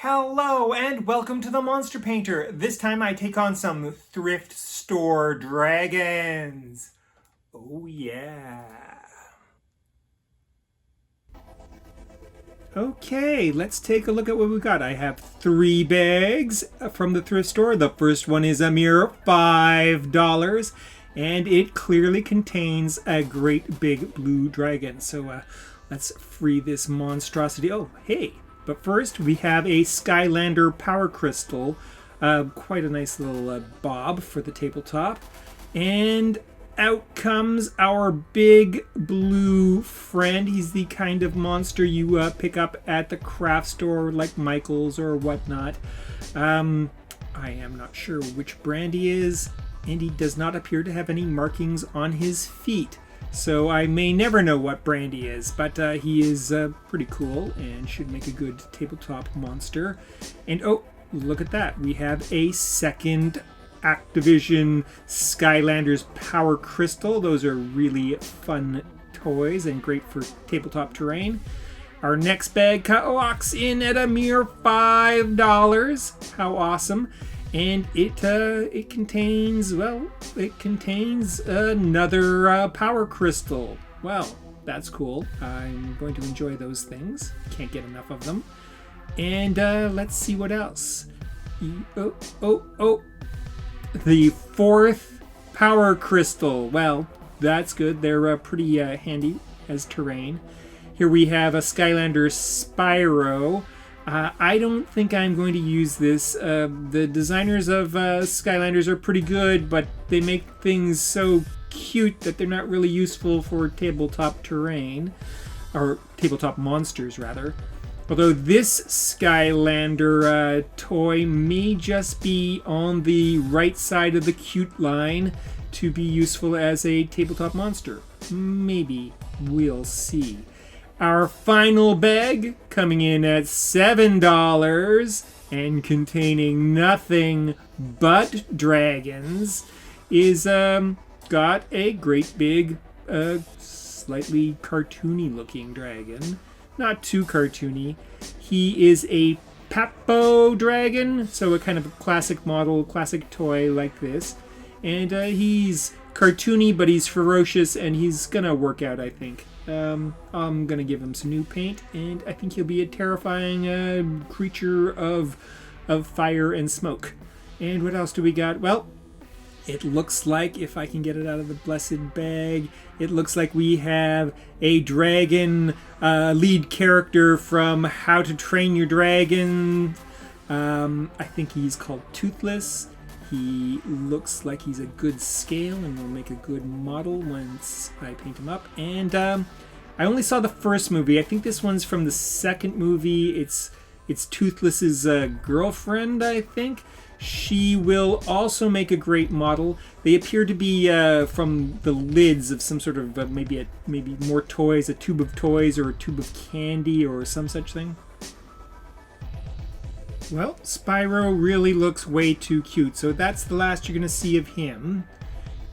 Hello and welcome to the Monster Painter. This time I take on some thrift store dragons. Oh yeah. Okay, let's take a look at what we got. I have 3 bags from the thrift store. The first one is a mere $5 and it clearly contains a great big blue dragon. So let's free this monstrosity. Oh, hey. But first, we have a Skylander Power Crystal. Quite a nice little bob for the tabletop. And out comes our big blue friend. He's the kind of monster you pick up at the craft store like Michael's or whatnot. I am not sure which brand he is, and he does not appear to have any markings on his feet. So I may never know what brand he is, but he is pretty cool and should make a good tabletop monster. And oh, look at that. We have a second Activision Skylanders Power Crystal. Those are really fun toys and great for tabletop terrain. Our next bag clocks in at a mere $5. How awesome. And it contains another power crystal. Well, that's cool. I'm going to enjoy those things. Can't get enough of them. And let's see what else. The fourth power crystal. Well, that's good. They're pretty handy as terrain. Here we have a Skylander Spyro. I don't think I'm going to use this. The designers of Skylanders are pretty good, but they make things so cute that they're not really useful for tabletop terrain, or tabletop monsters, rather. Although this Skylander toy may just be on the right side of the cute line to be useful as a tabletop monster. Maybe. We'll see. Our final bag, coming in at $7 and containing nothing but dragons, is got a great big, slightly cartoony looking dragon. Not too cartoony. He is a Papo Dragon, so a kind of a classic model, classic toy like this. And he's cartoony, but he's ferocious, and he's gonna work out, I think. I'm gonna give him some new paint, and I think he'll be a terrifying creature of fire and smoke. And what else do we got? Well, it looks like, if I can get it out of the blessed bag, it looks like we have a dragon lead character from How to Train Your Dragon. I think he's called Toothless. He looks like he's a good scale and will make a good model once I paint him up. And I only saw the first movie. I think this one's from the second movie. It's Toothless's girlfriend, I think. She will also make a great model. They appear to be from the lids of some sort of maybe more toys, a tube of toys or a tube of candy or some such thing. Well, Spyro really looks way too cute, so that's the last you're going to see of him.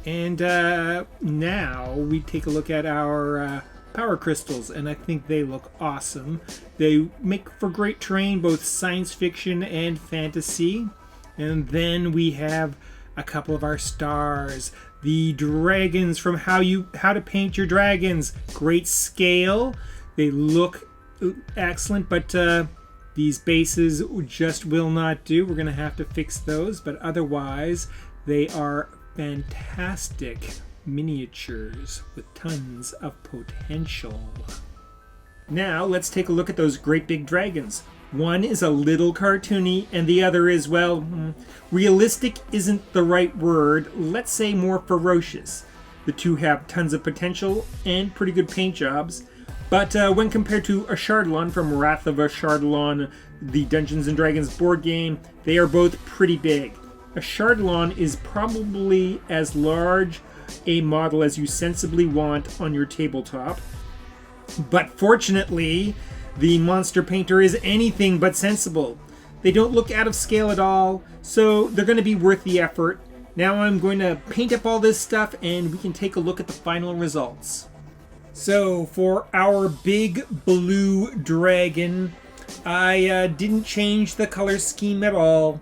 And now we take a look at our power crystals, and I think they look awesome. They make for great terrain, both science fiction and fantasy. And then we have a couple of our stars. The dragons from How to Paint Your Dragons. Great scale. They look excellent, but these bases just will not do. We're going to have to fix those, but otherwise they are fantastic miniatures with tons of potential. Now let's take a look at those great big dragons. One is a little cartoony and the other is, well, realistic isn't the right word. Let's say more ferocious. The two have tons of potential and pretty good paint jobs. But when compared to a Chardalon from Wrath of a Chardalon, the Dungeons & Dragons board game, they are both pretty big. A Chardalon is probably as large a model as you sensibly want on your tabletop. But fortunately, the Monster Painter is anything but sensible. They don't look out of scale at all, so they're going to be worth the effort. Now I'm going to paint up all this stuff and we can take a look at the final results. So for our big blue dragon, I didn't change the color scheme at all.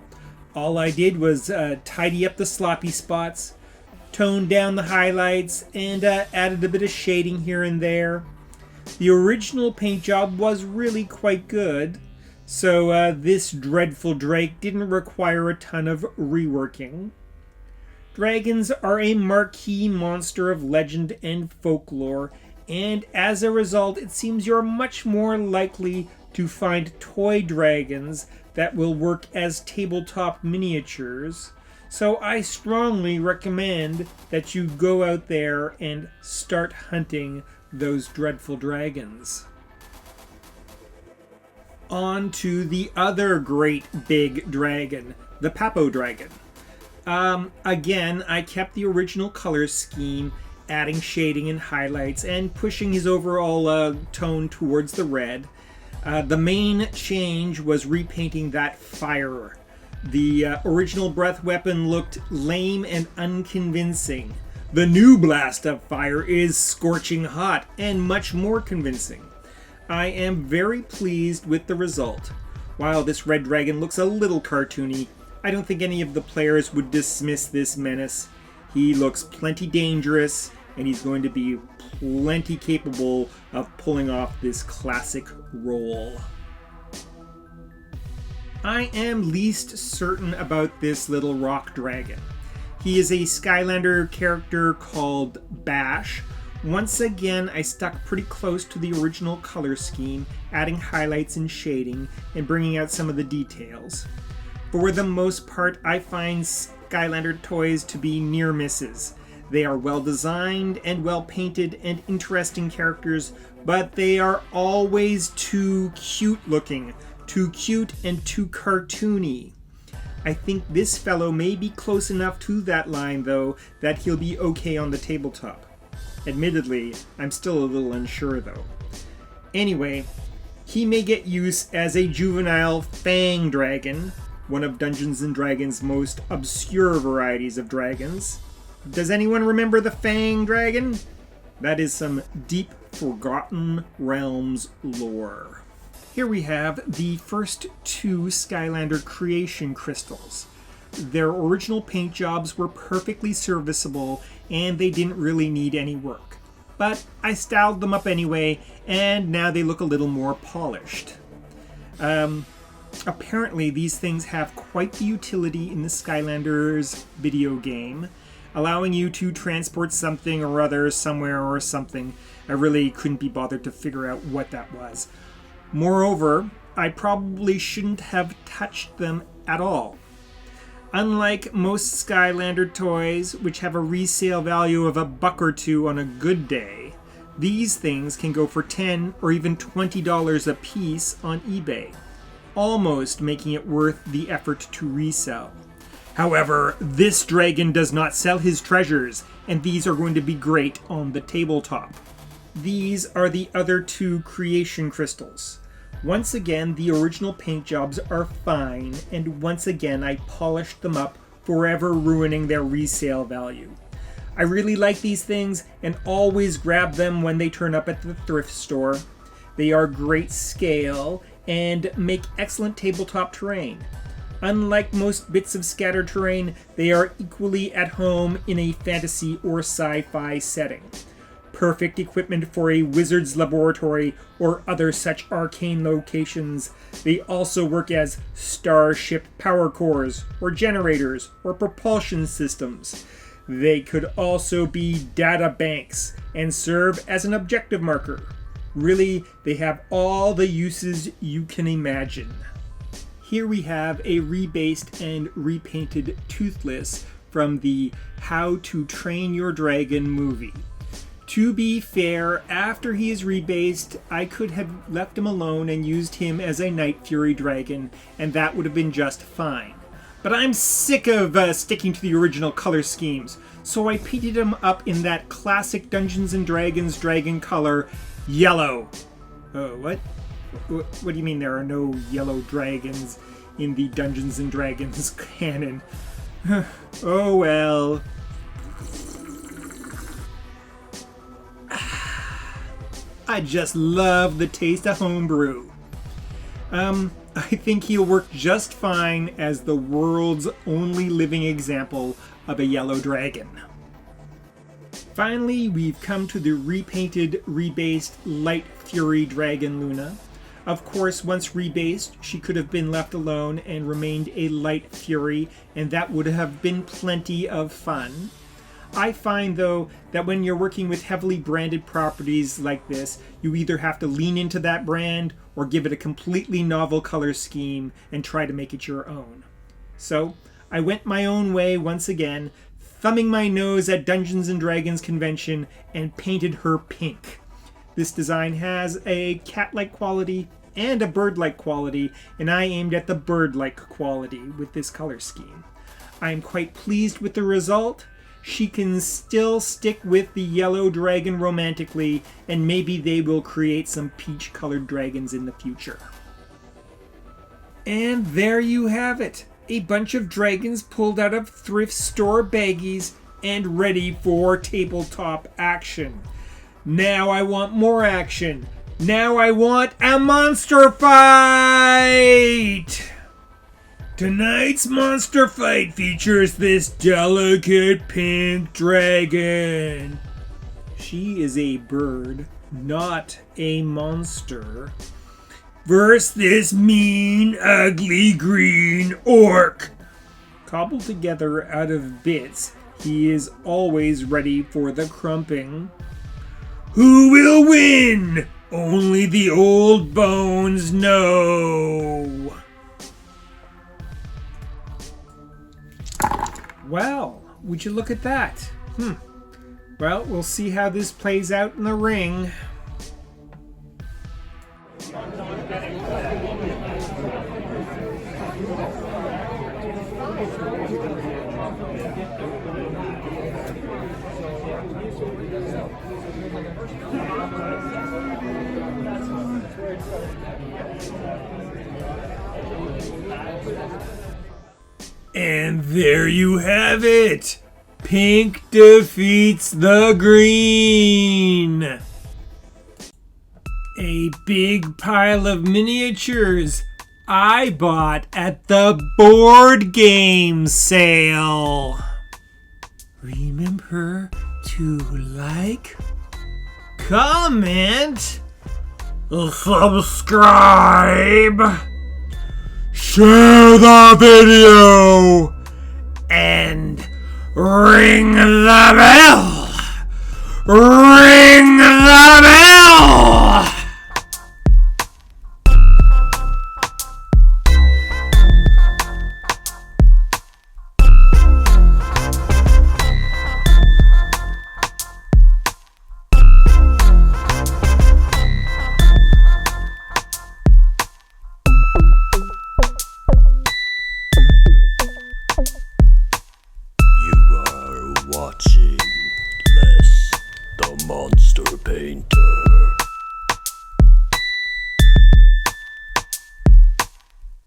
All I did was tidy up the sloppy spots, toned down the highlights, and added a bit of shading here and there. The original paint job was really quite good, so this dreadful drake didn't require a ton of reworking. Dragons are a marquee monster of legend and folklore, and as a result, it seems you're much more likely to find toy dragons that will work as tabletop miniatures. So I strongly recommend that you go out there and start hunting those dreadful dragons. On to the other great big dragon, the Papo Dragon. Again, I kept the original color scheme, adding shading and highlights and pushing his overall tone towards the red. The main change was repainting that fire. The original breath weapon looked lame and unconvincing. The new blast of fire is scorching hot and much more convincing. I am very pleased with the result. While this red dragon looks a little cartoony, I don't think any of the players would dismiss this menace. He looks plenty dangerous, and he's going to be plenty capable of pulling off this classic role. I am least certain about this little rock dragon. He is a Skylander character called Bash. Once again, I stuck pretty close to the original color scheme, adding highlights and shading, and bringing out some of the details. For the most part, I find Skylander toys to be near misses. They are well designed and well painted and interesting characters, but they are always too cute looking, too cute and too cartoony. I think this fellow may be close enough to that line, though, that he'll be okay on the tabletop. Admittedly, I'm still a little unsure, though. Anyway, he may get use as a juvenile fang dragon, one of Dungeons & Dragons' most obscure varieties of dragons. Does anyone remember the Fang Dragon? That is some deep Forgotten Realms lore. Here we have the first two Skylander creation crystals. Their original paint jobs were perfectly serviceable and they didn't really need any work. But I styled them up anyway, and now they look a little more polished. Apparently these things have quite the utility in the Skylanders video game, allowing you to transport something or other somewhere or something. I really couldn't be bothered to figure out what that was. Moreover, I probably shouldn't have touched them at all. Unlike most Skylander toys, which have a resale value of $1 or $2 on a good day, these things can go for $10 or even $20 a piece on eBay, almost making it worth the effort to resell. However, this dragon does not sell his treasures, and these are going to be great on the tabletop. These are the other two creation crystals. Once again, the original paint jobs are fine, and once again I polished them up, forever ruining their resale value. I really like these things and always grab them when they turn up at the thrift store. They are great scale and make excellent tabletop terrain. Unlike most bits of scattered terrain, they are equally at home in a fantasy or sci-fi setting. Perfect equipment for a wizard's laboratory or other such arcane locations. They also work as starship power cores, or generators, or propulsion systems. They could also be data banks and serve as an objective marker. Really, they have all the uses you can imagine. Here we have a rebased and repainted Toothless from the How to Train Your Dragon movie. To be fair, after he is rebased, I could have left him alone and used him as a Night Fury dragon, and that would have been just fine. But I'm sick of sticking to the original color schemes, so I painted him up in that classic Dungeons & Dragons dragon color, yellow. What? What do you mean there are no yellow dragons in the Dungeons & Dragons canon? Oh well. I just love the taste of homebrew. I think he'll work just fine as the world's only living example of a yellow dragon. Finally, we've come to the repainted, rebased Light Fury Dragon Luna. Of course, once rebased, she could have been left alone and remained a Light Fury, and that would have been plenty of fun. I find, though, that when you're working with heavily branded properties like this, you either have to lean into that brand or give it a completely novel color scheme and try to make it your own. So, I went my own way once again, thumbing my nose at Dungeons & Dragons convention and painted her pink. This design has a cat-like quality and a bird-like quality, and I aimed at the bird-like quality with this color scheme. I am quite pleased with the result. She can still stick with the yellow dragon romantically, and maybe they will create some peach-colored dragons in the future. And there you have it. A bunch of dragons pulled out of thrift store baggies and ready for tabletop action. Now I want more action. Now I want a monster fight! Tonight's monster fight features this delicate pink dragon. She is a bird, not a monster. Versus this mean, ugly green orc. Cobbled together out of bits, he is always ready for the crumping. Who will win? Only the old bones know. Well, would you look at that? Well, we'll see how this plays out in the ring. And there you have it! Pink defeats the green! A big pile of miniatures I bought at the board game sale. Remember to like, comment, subscribe, share the video, and ring the bell! Ring the bell! Watching Les the Monster Painter.